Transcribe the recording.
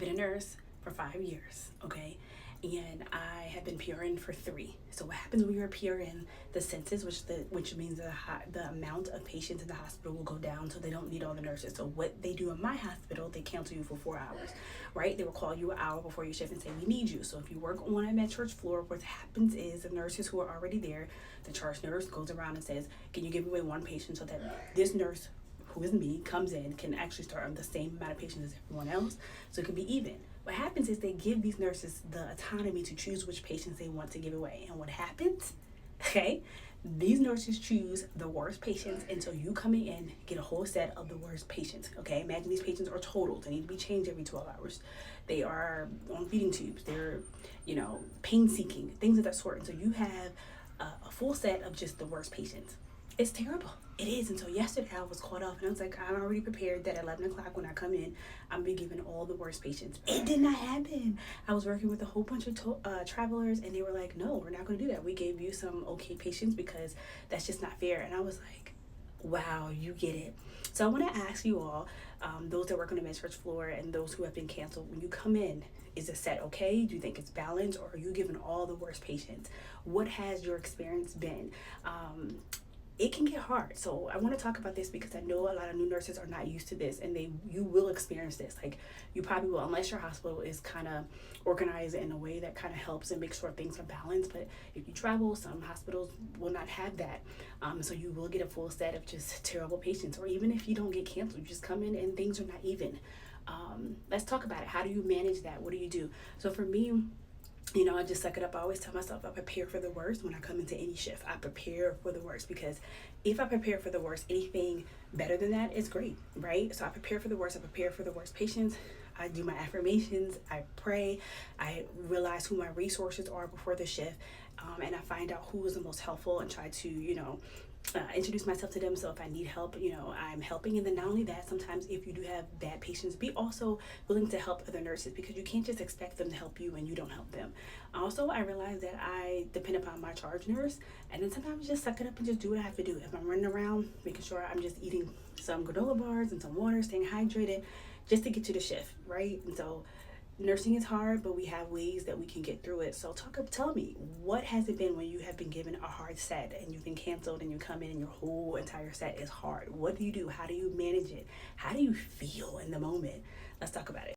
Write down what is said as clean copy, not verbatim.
been a nurse for 5 years, okay? And I have been PRN for 3. So what happens when you're a PRN, the census, which means the amount of patients in the hospital will go down, so they don't need all the nurses. So what they do in my hospital, they cancel you for 4 hours, right? They will call you an hour before your shift and say, we need you. So if you work on a med church floor, what happens is the nurses who are already there, the charge nurse goes around and says, can you give away one patient so that this nurse, who is me, comes in, can actually start on the same amount of patients as everyone else, so it can be even. What happens is they give these nurses the autonomy to choose which patients they want to give away. And what happens, okay, these nurses choose the worst patients, and so you coming in get a whole set of the worst patients, okay? Imagine these patients are total. They need to be changed every 12 hours. They are on feeding tubes. They're, pain-seeking, things of that sort. And so you have a full set of just the worst patients. It's terrible. It is. And so yesterday I was caught off and I was like, I'm already prepared that at 11 o'clock when I come in, I'm going to be given all the worst patients. It did not happen. I was working with a whole bunch of travelers, and they were like, no, we're not going to do that. We gave you some okay patients because that's just not fair. And I was like, wow, you get it. So I want to ask you all, those that work on the med church floor and those who have been canceled, when you come in, is it set okay? Do you think it's balanced, or are you given all the worst patients? What has your experience been? It can get hard. So I want to talk about this because I know a lot of new nurses are not used to this, and you will experience this. Like, you probably will, unless your hospital is kind of organized in a way that kind of helps and makes sure things are balanced. But if you travel, some hospitals will not have that. So you will get a full set of just terrible patients. Or even if you don't get canceled, you just come in and things are not even. Let's talk about it. How do you manage that? What do you do? So for me, I just suck it up. I always tell myself I prepare for the worst when I come into any shift. I prepare for the worst, because if I prepare for the worst, anything better than that is great, right? So I prepare for the worst. I prepare for the worst patients. I do my affirmations. I pray. I realize who my resources are before the shift, and I find out who is the most helpful and try to, introduce myself to them. So if I need help, I'm helping. And then not only that, sometimes if you do have bad patients, be also willing to help other nurses, because you can't just expect them to help you and you don't help them. Also, I realize that I depend upon my charge nurse, and then sometimes just suck it up and just do what I have to do. If I'm running around, making sure I'm just eating some granola bars and some water, staying hydrated, just to get to the shift, right? And so nursing is hard, but we have ways that we can get through it. So tell me, what has it been when you have been given a hard set and you've been canceled and you come in and your whole entire set is hard? What do you do? How do you manage it? How do you feel in the moment? Let's talk about it.